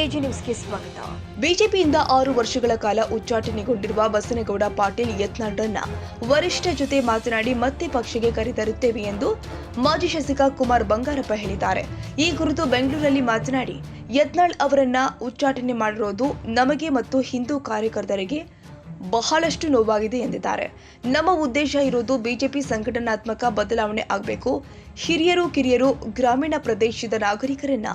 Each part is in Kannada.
ಎಜಿ ನ್ಯೂಸ್ಗೆ ಸ್ವಾಗತ. ಬಿಜೆಪಿಯಿಂದ 6 ವರ್ಷಗಳ ಕಾಲ ಉಚ್ಚಾಟನೆಗೊಂಡಿರುವ ಬಸನಗೌಡ ಪಾಟೀಲ್ ಯತ್ನಾಳ್ರನ್ನ ವರಿಷ್ಠ ಜೊತೆ ಮಾತನಾಡಿ ಮತ್ತೆ ಪಕ್ಷಕ್ಕೆ ಕರೆತರುತ್ತೇವೆ ಎಂದು ಮಾಜಿ ಶಾಸಕ ಕುಮಾರ್ ಬಂಗಾರಪ್ಪ ಹೇಳಿದ್ದಾರೆ. ಈ ಕುರಿತು ಬೆಂಗಳೂರಲ್ಲಿ ಮಾತನಾಡಿ, ಯತ್ನಾಳ್ ಅವರನ್ನ ಉಚ್ಚಾಟನೆ ಮಾಡಿರೋದು ನಮಗೆ ಮತ್ತು ಹಿಂದೂ ಕಾರ್ಯಕರ್ತರಿಗೆ ಬಹಳಷ್ಟು ನೋವಾಗಿದೆ ಎಂದಿದ್ದಾರೆ. ನಮ್ಮ ಉದ್ದೇಶ ಇರೋದು ಬಿಜೆಪಿ ಸಂಘಟನಾತ್ಮಕ ಬದಲಾವಣೆ ಆಗಬೇಕು. ಹಿರಿಯರು ಕಿರಿಯರು ಗ್ರಾಮೀಣ ಪ್ರದೇಶದ ನಾಗರಿಕರನ್ನ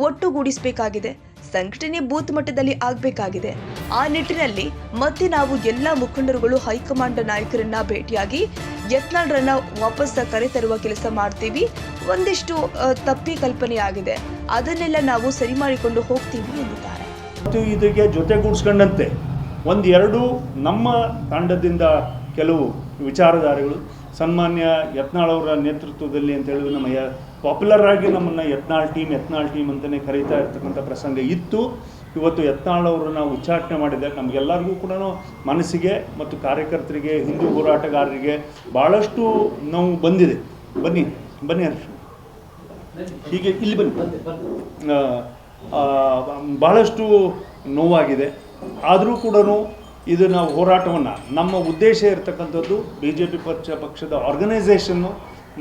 ಒಟ್ಟುಗೂಡಿಸಬೇಕಾಗಿದೆ. ಸಂಘಟನೆ ಬೂತ್ ಮಟ್ಟದಲ್ಲಿ ಆಗಬೇಕಾಗಿದೆ. ಆ ನಿಟ್ಟಿನಲ್ಲಿ ಮತ್ತೆ ನಾವು ಎಲ್ಲ ಮುಖಂಡರುಗಳು ಹೈಕಮಾಂಡ್ ನಾಯಕರನ್ನ ಭೇಟಿಯಾಗಿ ಯತ್ನಾಳ್ರನ್ನ ವಾಪಸ್ ಕರೆತರುವ ಕೆಲಸ ಮಾಡ್ತೀವಿ. ಒಂದಿಷ್ಟು ತಪ್ಪಿ ಕಲ್ಪನೆಯಾಗಿದೆ, ಅದನ್ನೆಲ್ಲ ನಾವು ಸರಿ ಮಾಡಿಕೊಂಡು ಹೋಗ್ತೀವಿ ಎಂದಿದ್ದಾರೆ. ಇದಕ್ಕೆ ಜೊತೆಗೂಡಿಸ್ಕೊಂಡಂತೆ ಒಂದೆರಡು ನಮ್ಮ ತಂಡದಿಂದ ಕೆಲವು ವಿಚಾರಧಾರೆಗಳು ಸನ್ಮಾನ್ಯ ಯತ್ನಾಳ್ ಅವರ ನೇತೃತ್ವದಲ್ಲಿ ಅಂತ ಹೇಳಿದ್ರೆ ನಮ್ಮ ಪಾಪ್ಯುಲರ್ ಆಗಿ ನಮ್ಮನ್ನು ಯತ್ನಾಳ್ ಟೀಮ್ ಅಂತಲೇ ಕರೀತಾ ಇರ್ತಕ್ಕಂಥ ಪ್ರಸಂಗ ಇತ್ತು. ಇವತ್ತು ಯತ್ನಾಳ್ ಅವರನ್ನ ಉಚ್ಚಾಟನೆ ಮಾಡಿದೆ. ನಮಗೆಲ್ಲರಿಗೂ ಕೂಡ ಮನಸ್ಸಿಗೆ ಮತ್ತು ಕಾರ್ಯಕರ್ತರಿಗೆ, ಹಿಂದೂ ಹೋರಾಟಗಾರರಿಗೆ ಭಾಳಷ್ಟು ನೋವು ಬಂದಿದೆ. ಬನ್ನಿ ಹರ್ಷ, ಹೀಗೆ ಇಲ್ಲಿ ಬನ್ನಿ. ಭಾಳಷ್ಟು ನೋವಾಗಿದೆ. ಆದರೂ ಕೂಡ ಇದು ನಾವು ಹೋರಾಟವನ್ನು, ನಮ್ಮ ಉದ್ದೇಶ ಇರತಕ್ಕಂಥದ್ದು BJP ಪಕ್ಷದ ಆರ್ಗನೈಸೇಷನ್ನು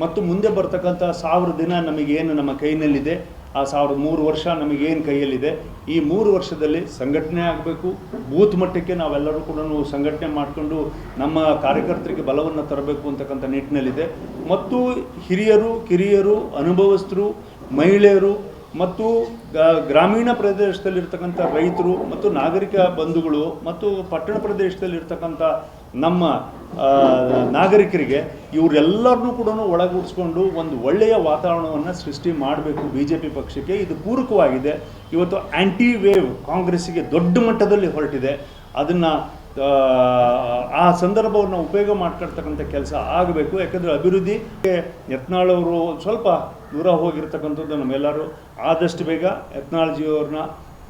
ಮತ್ತು ಮುಂದೆ ಬರ್ತಕ್ಕಂಥ 1000 ದಿನ ನಮಗೇನು ನಮ್ಮ ಕೈನಲ್ಲಿದೆ, ಆ 3 ವರ್ಷ ನಮಗೇನು ಕೈಯಲ್ಲಿದೆ, ಈ 3 ವರ್ಷದಲ್ಲಿ ಸಂಘಟನೆ ಆಗಬೇಕು. ಬೂತ್ ಮಟ್ಟಕ್ಕೆ ನಾವೆಲ್ಲರೂ ಕೂಡ ಸಂಘಟನೆ ಮಾಡಿಕೊಂಡು ನಮ್ಮ ಕಾರ್ಯಕರ್ತರಿಗೆ ಬಲವನ್ನು ತರಬೇಕು ಅಂತಕ್ಕಂಥ ನಿಟ್ಟಿನಲ್ಲಿದೆ. ಮತ್ತು ಹಿರಿಯರು ಕಿರಿಯರು ಅನುಭವಸ್ಥರು, ಮಹಿಳೆಯರು ಮತ್ತು ಗ್ರಾಮೀಣ ಪ್ರದೇಶದಲ್ಲಿರ್ತಕ್ಕಂಥ ರೈತರು ಮತ್ತು ನಾಗರಿಕ ಬಂಧುಗಳು ಮತ್ತು ಪಟ್ಟಣ ಪ್ರದೇಶದಲ್ಲಿರ್ತಕ್ಕಂಥ ನಮ್ಮ ನಾಗರಿಕರಿಗೆ ಇವರೆಲ್ಲರನ್ನೂ ಕೂಡ ಒಳಗೂಡಿಸ್ಕೊಂಡು ಒಂದು ಒಳ್ಳೆಯ ವಾತಾವರಣವನ್ನು ಸೃಷ್ಟಿ ಮಾಡಬೇಕು BJP ಪಕ್ಷಕ್ಕೆ. ಇದು ಪೂರಕವಾಗಿದೆ. ಇವತ್ತು ಆ್ಯಂಟಿ ವೇವ್ ಕಾಂಗ್ರೆಸ್ಸಿಗೆ ದೊಡ್ಡ ಮಟ್ಟದಲ್ಲಿ ಹೊರಟಿದೆ. ಅದನ್ನು ಆ ಸಂದರ್ಭವನ್ನು ಉಪಯೋಗ ಮಾಡ್ಕೊಳ್ತಕ್ಕಂಥ ಕೆಲಸ ಆಗಬೇಕು. ಯಾಕಂದರೆ ಅಭಿವೃದ್ಧಿಗೆ ಯತ್ನಾಳ್ ಅವರು ಸ್ವಲ್ಪ ದೂರ ಹೋಗಿರ್ತಕ್ಕಂಥದ್ದು ನಮ್ಮೆಲ್ಲರೂ. ಆದಷ್ಟು ಬೇಗ ಯತ್ನಾಳ್ಜಿಯವ್ರನ್ನ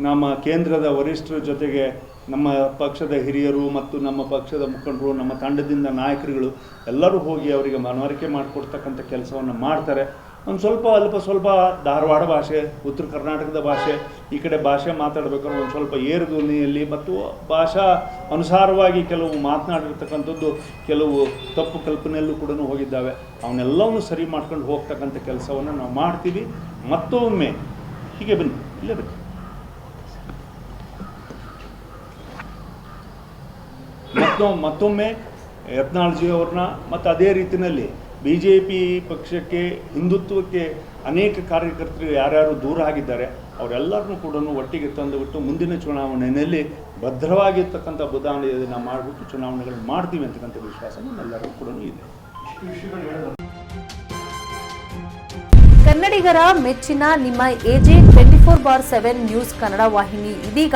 ನಮ್ಮ ಕೇಂದ್ರದ ವರಿಷ್ಠರ ಜೊತೆಗೆ ನಮ್ಮ ಪಕ್ಷದ ಹಿರಿಯರು ಮತ್ತು ನಮ್ಮ ಪಕ್ಷದ ಮುಖಂಡರು, ನಮ್ಮ ತಂಡದಿಂದ ನಾಯಕರುಗಳು ಎಲ್ಲರೂ ಹೋಗಿ ಅವರಿಗೆ ಮನವರಿಕೆ ಮಾಡಿಕೊಡ್ತಕ್ಕಂಥ ಕೆಲಸವನ್ನು ಮಾಡ್ತಾರೆ. ಒಂದು ಸ್ವಲ್ಪ ಧಾರವಾಡ ಭಾಷೆ, ಉತ್ತರ ಕರ್ನಾಟಕದ ಭಾಷೆ, ಈ ಕಡೆ ಭಾಷೆ ಮಾತಾಡಬೇಕಾದ್ರೆ ಒಂದು ಸ್ವಲ್ಪ ಏರು ಧ್ವನಿಯಲ್ಲಿ ಮತ್ತು ಭಾಷಾ ಅನುಸಾರವಾಗಿ ಕೆಲವು ಮಾತನಾಡಿರ್ತಕ್ಕಂಥದ್ದು ಕೆಲವು ತಪ್ಪು ಕಲ್ಪನೆಯಲ್ಲೂ ಕೂಡ ಹೋಗಿದ್ದಾವೆ. ಅವನ್ನೆಲ್ಲವನ್ನು ಸರಿ ಮಾಡ್ಕೊಂಡು ಹೋಗ್ತಕ್ಕಂಥ ಕೆಲಸವನ್ನು ನಾವು ಮಾಡ್ತೀವಿ. ಮತ್ತೊಮ್ಮೆ ಹೀಗೆ ಬನ್ನಿ, ಇಲ್ಲೇ ಬನ್ನಿ. ಮತ್ತೊಮ್ಮೆ ಯತ್ನಾಳ್ಜಿಯವ್ರನ್ನ ಮತ್ತು ಅದೇ ರೀತಿಯಲ್ಲಿ BJP ಪಕ್ಷಕ್ಕೆ, ಹಿಂದುತ್ವಕ್ಕೆ ಅನೇಕ ಕಾರ್ಯಕರ್ತರು ಯಾರ್ಯಾರು ದೂರ ಆಗಿದ್ದಾರೆ ಅವರೆಲ್ಲರನ್ನೂ ಕೂಡ ಒಟ್ಟಿಗೆ ತಂದುಬಿಟ್ಟು ಮುಂದಿನ ಚುನಾವಣೆಯಲ್ಲಿ ಭದ್ರವಾಗಿರ್ತಕ್ಕಂಥ ಬದಲಾವಣೆಯನ್ನು ಮಾಡಿಬಿಟ್ಟು ಚುನಾವಣೆಗಳನ್ನು ಮಾಡ್ತೀವಿ ಅಂತಕ್ಕಂಥ ವಿಶ್ವಾಸ ನಮ್ಮೆಲ್ಲರೂ ಕೂಡ ಇದೆ. ಕನ್ನಡಿಗರ ಮೆಚ್ಚಿನ ನಿಮ್ಮ AJ 24/7 ನ್ಯೂಸ್ ಕನ್ನಡ ವಾಹಿನಿ ಇದೀಗ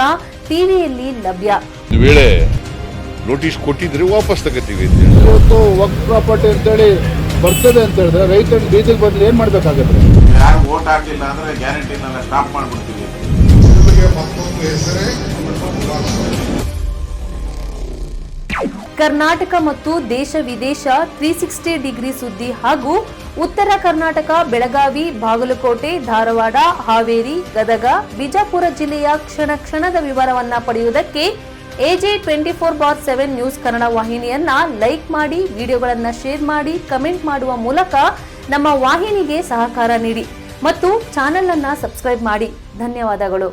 ಟಿವಿಯಲ್ಲಿ ಲಭ್ಯ. ವೇಳೆ ನೋಟಿಸ್ ಕೊಟ್ಟಿದ್ರೆ ವಾಪಸ್ ತಗೋತೀವಿ. ಇವತ್ತು ವಕ್ಫ್ ಪ್ರಾಪರ್ಟಿ ಅಂತೇಳಿ ಬರ್ತದೆ ಅಂತ ಹೇಳಿದ್ರೆ ರೈತರು ಬೀದಿಗೆ ಬದಲು ಏನ್ ಮಾಡ್ಬೇಕಾಗತ್ತೆ? ಯಾರು ವೋಟ್ ಹಾಕಿಲ್ಲ ಅಂದ್ರೆ ಗ್ಯಾರಂಟಿನೆಲ್ಲ ಸ್ಟಾಪ್ ಮಾಡ್ಬಿಡ್ತೀವಿ. ಕರ್ನಾಟಕ ಮತ್ತು ದೇಶ ವಿದೇಶ 360 ಡಿಗ್ರಿ ಸುದ್ದಿ ಹಾಗೂ ಉತ್ತರ ಕರ್ನಾಟಕ, ಬೆಳಗಾವಿ, ಬಾಗಲಕೋಟೆ, ಧಾರವಾಡ, ಹಾವೇರಿ, ಗದಗ, ಬಿಜಾಪುರ ಜಿಲ್ಲೆಯ ಕ್ಷಣದ ವಿವರವನ್ನ ಪಡೆಯುವುದಕ್ಕೆ AJ 24/7 ನ್ಯೂಸ್ ಕನ್ನಡ ವಾಹಿನಿಯನ್ನ ಲೈಕ್ ಮಾಡಿ, ವಿಡಿಯೋಗಳನ್ನ ಶೇರ್ ಮಾಡಿ, ಕಮೆಂಟ್ ಮಾಡುವ ಮೂಲಕ ನಮ್ಮ ವಾಹಿನಿಗೆ ಸಹಕಾರ ನೀಡಿ ಮತ್ತು ಚಾನೆಲ್ ಅನ್ನ ಸಬ್ಸ್ಕ್ರೈಬ್ ಮಾಡಿ. ಧನ್ಯವಾದಗಳು.